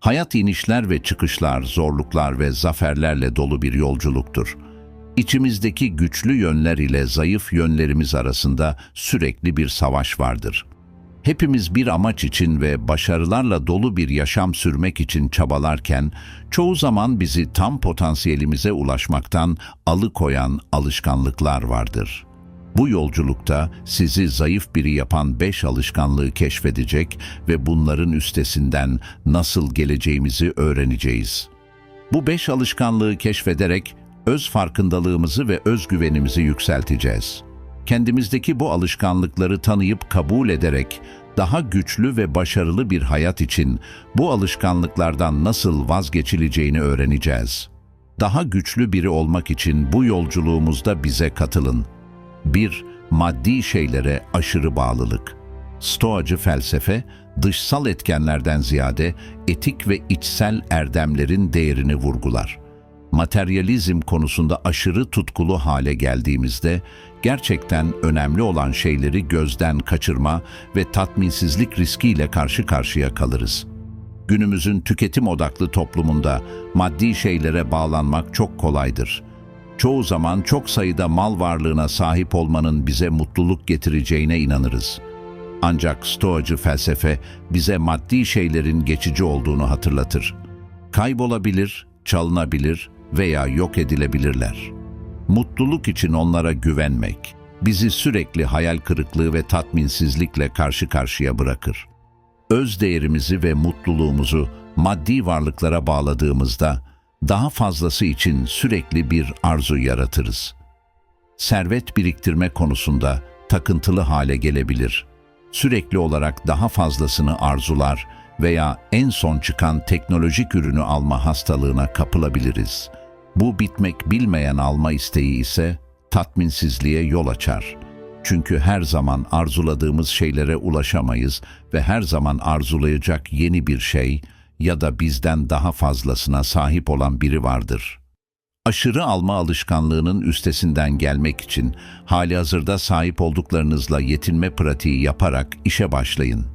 Hayat inişler ve çıkışlar, zorluklar ve zaferlerle dolu bir yolculuktur. İçimizdeki güçlü yönler ile zayıf yönlerimiz arasında sürekli bir savaş vardır. Hepimiz bir amaç için ve başarılarla dolu bir yaşam sürmek için çabalarken, çoğu zaman bizi tam potansiyelimize ulaşmaktan alıkoyan alışkanlıklar vardır. Bu yolculukta sizi zayıf biri yapan 5 alışkanlığı keşfedecek ve bunların üstesinden nasıl geleceğimizi öğreneceğiz. Bu 5 alışkanlığı keşfederek öz farkındalığımızı ve özgüvenimizi yükselteceğiz. Kendimizdeki bu alışkanlıkları tanıyıp kabul ederek daha güçlü ve başarılı bir hayat için bu alışkanlıklardan nasıl vazgeçileceğini öğreneceğiz. Daha güçlü biri olmak için bu yolculuğumuzda bize katılın. 1. Maddi şeylere aşırı bağlılık. Stoacı felsefe, dışsal etkenlerden ziyade etik ve içsel erdemlerin değerini vurgular. Materyalizm konusunda aşırı tutkulu hale geldiğimizde, gerçekten önemli olan şeyleri gözden kaçırma ve tatminsizlik riskiyle karşı karşıya kalırız. Günümüzün tüketim odaklı toplumunda maddi şeylere bağlanmak çok kolaydır. Çoğu zaman çok sayıda mal varlığına sahip olmanın bize mutluluk getireceğine inanırız. Ancak Stoacı felsefe bize maddi şeylerin geçici olduğunu hatırlatır. Kaybolabilir, çalınabilir veya yok edilebilirler. Mutluluk için onlara güvenmek, bizi sürekli hayal kırıklığı ve tatminsizlikle karşı karşıya bırakır. Öz değerimizi ve mutluluğumuzu maddi varlıklara bağladığımızda, daha fazlası için sürekli bir arzu yaratırız. Servet biriktirme konusunda takıntılı hale gelebilir. Sürekli olarak daha fazlasını arzular veya en son çıkan teknolojik ürünü alma hastalığına kapılabiliriz. Bu bitmek bilmeyen alma isteği ise tatminsizliğe yol açar. Çünkü her zaman arzuladığımız şeylere ulaşamayız ve her zaman arzulayacak yeni bir şey ya da bizden daha fazlasına sahip olan biri vardır. Aşırı alma alışkanlığının üstesinden gelmek için halihazırda sahip olduklarınızla yetinme pratiği yaparak işe başlayın.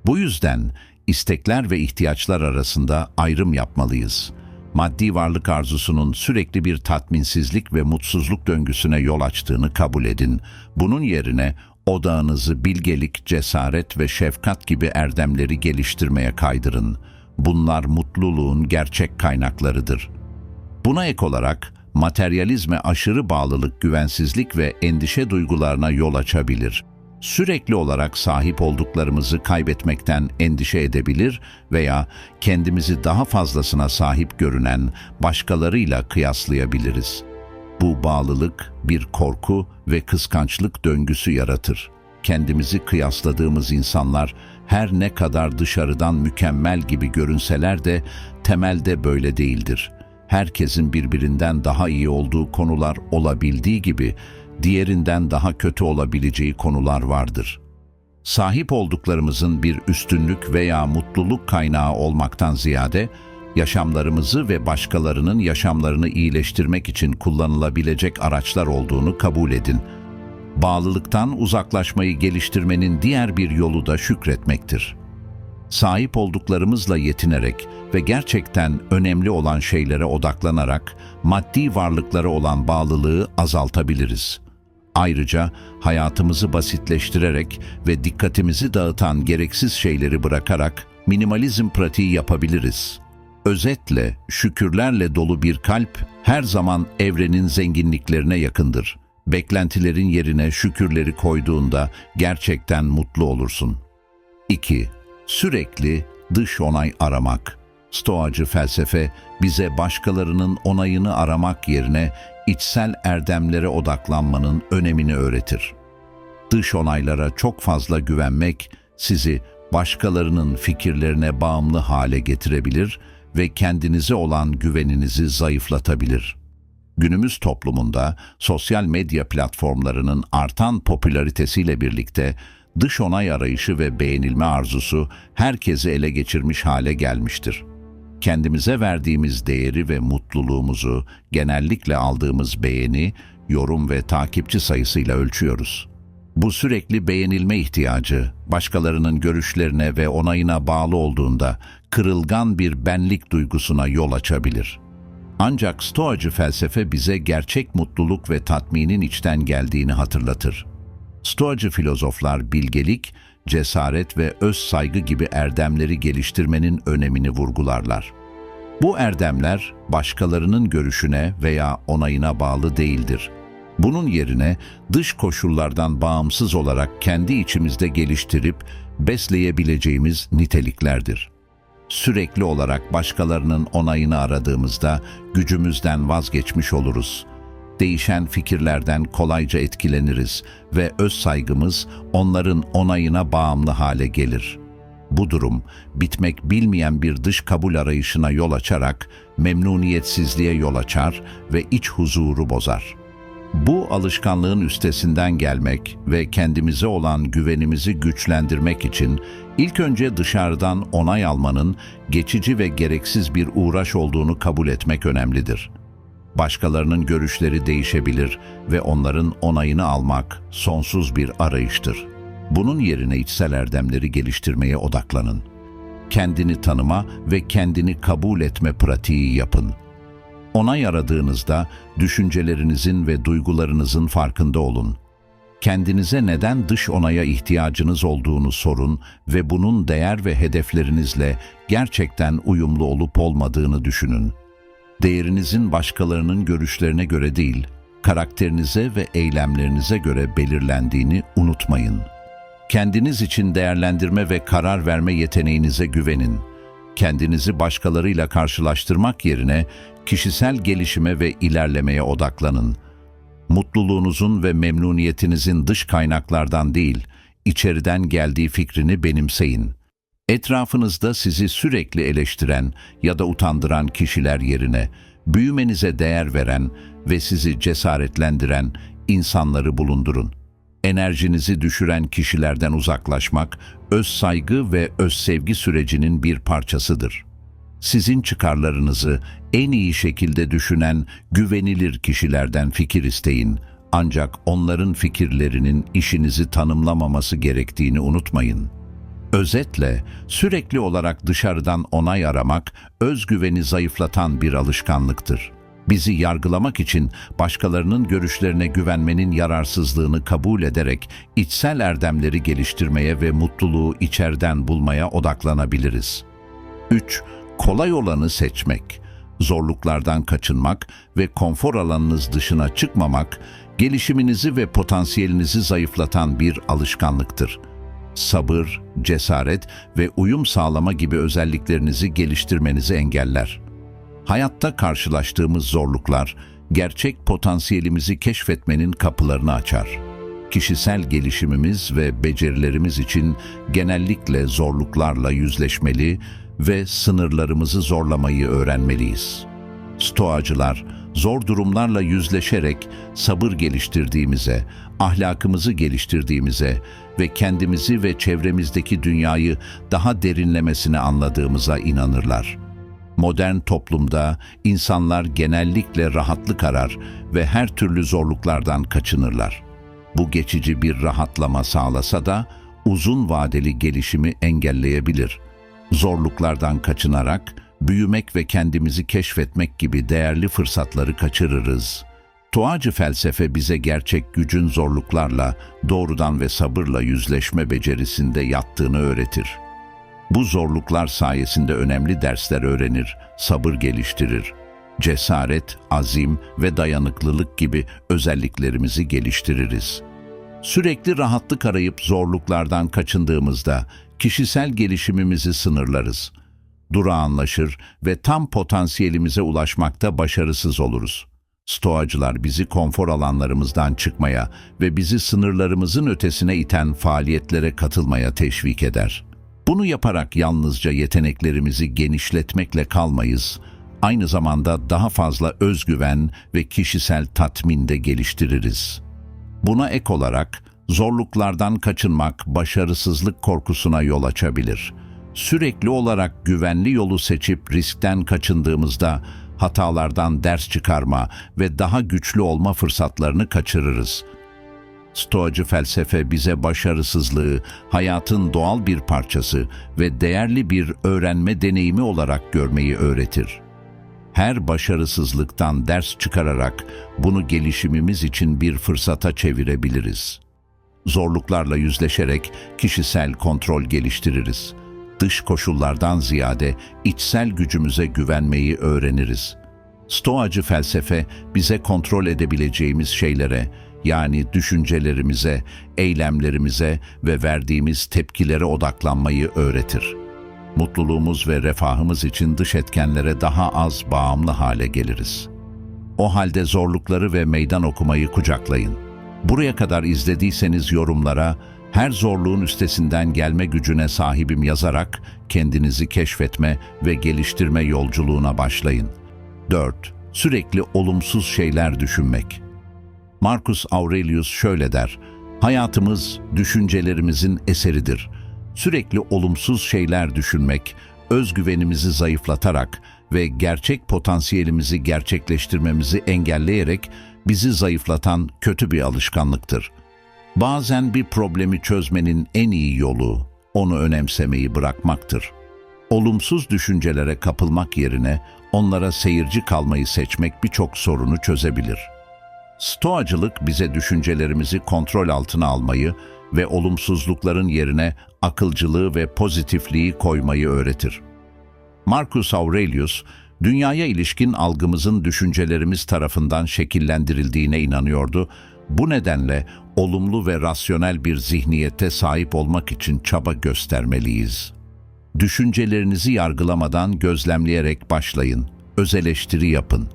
Bu yüzden istekler ve ihtiyaçlar arasında ayrım yapmalıyız. Maddi varlık arzusunun sürekli bir tatminsizlik ve mutsuzluk döngüsüne yol açtığını kabul edin. Bunun yerine odağınızı bilgelik, cesaret ve şefkat gibi erdemleri geliştirmeye kaydırın. Bunlar mutluluğun gerçek kaynaklarıdır. Buna ek olarak materyalizme aşırı bağlılık, güvensizlik ve endişe duygularına yol açabilir. Sürekli olarak sahip olduklarımızı kaybetmekten endişe edebilir veya kendimizi daha fazlasına sahip görünen başkalarıyla kıyaslayabiliriz. Bu bağlılık bir korku ve kıskançlık döngüsü yaratır. Kendimizi kıyasladığımız insanlar her ne kadar dışarıdan mükemmel gibi görünseler de temelde böyle değildir. Herkesin birbirinden daha iyi olduğu konular olabildiği gibi diğerinden daha kötü olabileceği konular vardır. Sahip olduklarımızın bir üstünlük veya mutluluk kaynağı olmaktan ziyade, yaşamlarımızı ve başkalarının yaşamlarını iyileştirmek için kullanılabilecek araçlar olduğunu kabul edin. Bağlılıktan uzaklaşmayı geliştirmenin diğer bir yolu da şükretmektir. Sahip olduklarımızla yetinerek ve gerçekten önemli olan şeylere odaklanarak maddi varlıklara olan bağlılığı azaltabiliriz. Ayrıca hayatımızı basitleştirerek ve dikkatimizi dağıtan gereksiz şeyleri bırakarak minimalizm pratiği yapabiliriz. Özetle, şükürlerle dolu bir kalp her zaman evrenin zenginliklerine yakındır. Beklentilerin yerine şükürleri koyduğunda gerçekten mutlu olursun. 2. Sürekli dış onay aramak. Stoacı felsefe bize başkalarının onayını aramak yerine içsel erdemlere odaklanmanın önemini öğretir. Dış onaylara çok fazla güvenmek sizi başkalarının fikirlerine bağımlı hale getirebilir ve kendinize olan güveninizi zayıflatabilir. Günümüz toplumunda sosyal medya platformlarının artan popülaritesiyle birlikte dış onay arayışı ve beğenilme arzusu herkesi ele geçirmiş hale gelmiştir. Kendimize verdiğimiz değeri ve mutluluğumuzu genellikle aldığımız beğeni, yorum ve takipçi sayısıyla ölçüyoruz. Bu sürekli beğenilme ihtiyacı, başkalarının görüşlerine ve onayına bağlı olduğunda kırılgan bir benlik duygusuna yol açabilir. Ancak Stoacı felsefe bize gerçek mutluluk ve tatminin içten geldiğini hatırlatır. Stoacı filozoflar bilgelik, cesaret ve öz saygı gibi erdemleri geliştirmenin önemini vurgularlar. Bu erdemler başkalarının görüşüne veya onayına bağlı değildir. Bunun yerine dış koşullardan bağımsız olarak kendi içimizde geliştirip besleyebileceğimiz niteliklerdir. Sürekli olarak başkalarının onayını aradığımızda gücümüzden vazgeçmiş oluruz. Değişen fikirlerden kolayca etkileniriz ve öz saygımız onların onayına bağımlı hale gelir. Bu durum, bitmek bilmeyen bir dış kabul arayışına yol açarak memnuniyetsizliğe yol açar ve iç huzuru bozar. Bu alışkanlığın üstesinden gelmek ve kendimize olan güvenimizi güçlendirmek için ilk önce dışarıdan onay almanın geçici ve gereksiz bir uğraş olduğunu kabul etmek önemlidir. Başkalarının görüşleri değişebilir ve onların onayını almak sonsuz bir arayıştır. Bunun yerine içsel erdemleri geliştirmeye odaklanın. Kendini tanıma ve kendini kabul etme pratiği yapın. Onay aradığınızda düşüncelerinizin ve duygularınızın farkında olun. Kendinize neden dış onaya ihtiyacınız olduğunu sorun ve bunun değer ve hedeflerinizle gerçekten uyumlu olup olmadığını düşünün. Değerinizin başkalarının görüşlerine göre değil, karakterinize ve eylemlerinize göre belirlendiğini unutmayın. Kendiniz için değerlendirme ve karar verme yeteneğinize güvenin. Kendinizi başkalarıyla karşılaştırmak yerine kişisel gelişime ve ilerlemeye odaklanın. Mutluluğunuzun ve memnuniyetinizin dış kaynaklardan değil, içeriden geldiği fikrini benimseyin. Etrafınızda sizi sürekli eleştiren ya da utandıran kişiler yerine büyümenize değer veren ve sizi cesaretlendiren insanları bulundurun. Enerjinizi düşüren kişilerden uzaklaşmak, öz saygı ve öz sevgi sürecinin bir parçasıdır. Sizin çıkarlarınızı en iyi şekilde düşünen güvenilir kişilerden fikir isteyin. Ancak onların fikirlerinin işinizi tanımlamaması gerektiğini unutmayın. Özetle, sürekli olarak dışarıdan onay aramak, özgüveni zayıflatan bir alışkanlıktır. Bizi yargılamak için başkalarının görüşlerine güvenmenin yararsızlığını kabul ederek içsel erdemleri geliştirmeye ve mutluluğu içeriden bulmaya odaklanabiliriz. 3. Kolay olanı seçmek. Zorluklardan kaçınmak ve konfor alanınız dışına çıkmamak, gelişiminizi ve potansiyelinizi zayıflatan bir alışkanlıktır. Sabır, cesaret ve uyum sağlama gibi özelliklerinizi geliştirmenizi engeller. Hayatta karşılaştığımız zorluklar, gerçek potansiyelimizi keşfetmenin kapılarını açar. Kişisel gelişimimiz ve becerilerimiz için genellikle zorluklarla yüzleşmeli ve sınırlarımızı zorlamayı öğrenmeliyiz. Stoacılar, zor durumlarla yüzleşerek sabır geliştirdiğimize, ahlakımızı geliştirdiğimize ve kendimizi ve çevremizdeki dünyayı daha derinlemesine anladığımıza inanırlar. Modern toplumda insanlar genellikle rahatlık arar ve her türlü zorluklardan kaçınırlar. Bu geçici bir rahatlama sağlasa da uzun vadeli gelişimi engelleyebilir. Zorluklardan kaçınarak büyümek ve kendimizi keşfetmek gibi değerli fırsatları kaçırırız. Stoacı felsefe bize gerçek gücün zorluklarla, doğrudan ve sabırla yüzleşme becerisinde yattığını öğretir. Bu zorluklar sayesinde önemli dersler öğrenir, sabır geliştirir. Cesaret, azim ve dayanıklılık gibi özelliklerimizi geliştiririz. Sürekli rahatlık arayıp zorluklardan kaçındığımızda kişisel gelişimimizi sınırlarız. Durağanlaşır ve tam potansiyelimize ulaşmakta başarısız oluruz. Stoacılar bizi konfor alanlarımızdan çıkmaya ve bizi sınırlarımızın ötesine iten faaliyetlere katılmaya teşvik eder. Bunu yaparak yalnızca yeteneklerimizi genişletmekle kalmayız, aynı zamanda daha fazla özgüven ve kişisel tatmin de geliştiririz. Buna ek olarak zorluklardan kaçınmak başarısızlık korkusuna yol açabilir. Sürekli olarak güvenli yolu seçip riskten kaçındığımızda hatalardan ders çıkarma ve daha güçlü olma fırsatlarını kaçırırız. Stoacı felsefe bize başarısızlığı hayatın doğal bir parçası ve değerli bir öğrenme deneyimi olarak görmeyi öğretir. Her başarısızlıktan ders çıkararak bunu gelişimimiz için bir fırsata çevirebiliriz. Zorluklarla yüzleşerek kişisel kontrol geliştiririz. Dış koşullardan ziyade içsel gücümüze güvenmeyi öğreniriz. Stoacı felsefe bize kontrol edebileceğimiz şeylere, yani düşüncelerimize, eylemlerimize ve verdiğimiz tepkilere odaklanmayı öğretir. Mutluluğumuz ve refahımız için dış etkenlere daha az bağımlı hale geliriz. O halde zorlukları ve meydan okumayı kucaklayın. Buraya kadar izlediyseniz yorumlara "her zorluğun üstesinden gelme gücüne sahibim" yazarak kendinizi keşfetme ve geliştirme yolculuğuna başlayın. 4. Sürekli olumsuz şeyler düşünmek. Marcus Aurelius şöyle der: "Hayatımız düşüncelerimizin eseridir. Sürekli olumsuz şeyler düşünmek, özgüvenimizi zayıflatarak ve gerçek potansiyelimizi gerçekleştirmemizi engelleyerek bizi zayıflatan kötü bir alışkanlıktır. Bazen bir problemi çözmenin en iyi yolu, onu önemsemeyi bırakmaktır. Olumsuz düşüncelere kapılmak yerine onlara seyirci kalmayı seçmek birçok sorunu çözebilir." Stoacılık bize düşüncelerimizi kontrol altına almayı ve olumsuzlukların yerine akılcılığı ve pozitifliği koymayı öğretir. Marcus Aurelius, dünyaya ilişkin algımızın düşüncelerimiz tarafından şekillendirildiğine inanıyordu. Bu nedenle olumlu ve rasyonel bir zihniyete sahip olmak için çaba göstermeliyiz. Düşüncelerinizi yargılamadan gözlemleyerek başlayın. Öz eleştiri yapın.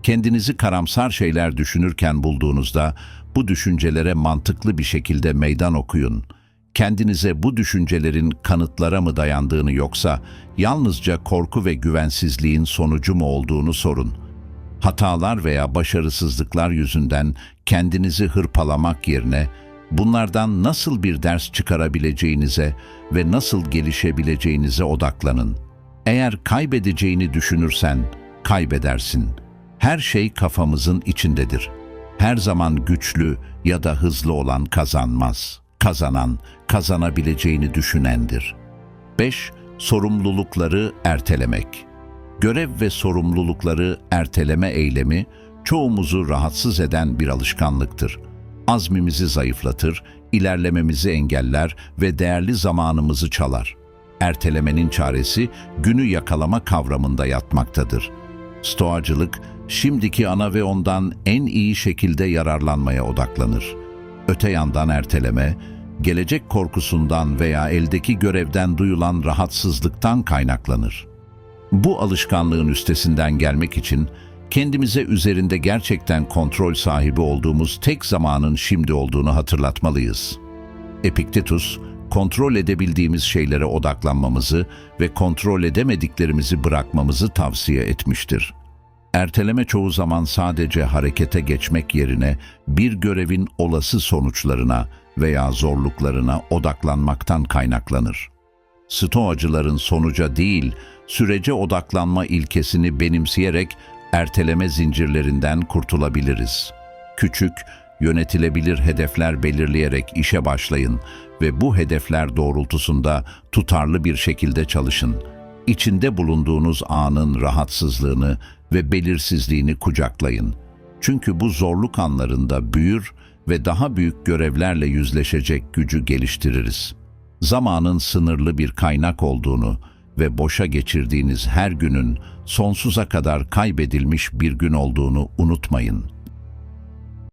Kendinizi karamsar şeyler düşünürken bulduğunuzda bu düşüncelere mantıklı bir şekilde meydan okuyun. Kendinize bu düşüncelerin kanıtlara mı dayandığını yoksa yalnızca korku ve güvensizliğin sonucu mu olduğunu sorun. Hatalar veya başarısızlıklar yüzünden kendinizi hırpalamak yerine bunlardan nasıl bir ders çıkarabileceğinize ve nasıl gelişebileceğinize odaklanın. Eğer kaybedeceğini düşünürsen kaybedersin. Her şey kafamızın içindedir. Her zaman güçlü ya da hızlı olan kazanmaz. Kazanan, kazanabileceğini düşünendir. 5. Sorumlulukları ertelemek. Görev ve sorumlulukları erteleme eylemi çoğumuzu rahatsız eden bir alışkanlıktır. Azmimizi zayıflatır, ilerlememizi engeller ve değerli zamanımızı çalar. Ertelemenin çaresi günü yakalama kavramında yatmaktadır. Stoacılık, şimdiki ana ve ondan en iyi şekilde yararlanmaya odaklanır. Öte yandan erteleme, gelecek korkusundan veya eldeki görevden duyulan rahatsızlıktan kaynaklanır. Bu alışkanlığın üstesinden gelmek için kendimize üzerinde gerçekten kontrol sahibi olduğumuz tek zamanın şimdi olduğunu hatırlatmalıyız. Epiktetus, kontrol edebildiğimiz şeylere odaklanmamızı ve kontrol edemediklerimizi bırakmamızı tavsiye etmiştir. Erteleme çoğu zaman sadece harekete geçmek yerine bir görevin olası sonuçlarına veya zorluklarına odaklanmaktan kaynaklanır. Stoacıların sonuca değil, sürece odaklanma ilkesini benimseyerek erteleme zincirlerinden kurtulabiliriz. Küçük, yönetilebilir hedefler belirleyerek işe başlayın ve bu hedefler doğrultusunda tutarlı bir şekilde çalışın. İçinde bulunduğunuz anın rahatsızlığını ve belirsizliğini kucaklayın. Çünkü bu zorluk anlarında büyür ve daha büyük görevlerle yüzleşecek gücü geliştiririz. Zamanın sınırlı bir kaynak olduğunu ve boşa geçirdiğiniz her günün sonsuza kadar kaybedilmiş bir gün olduğunu unutmayın.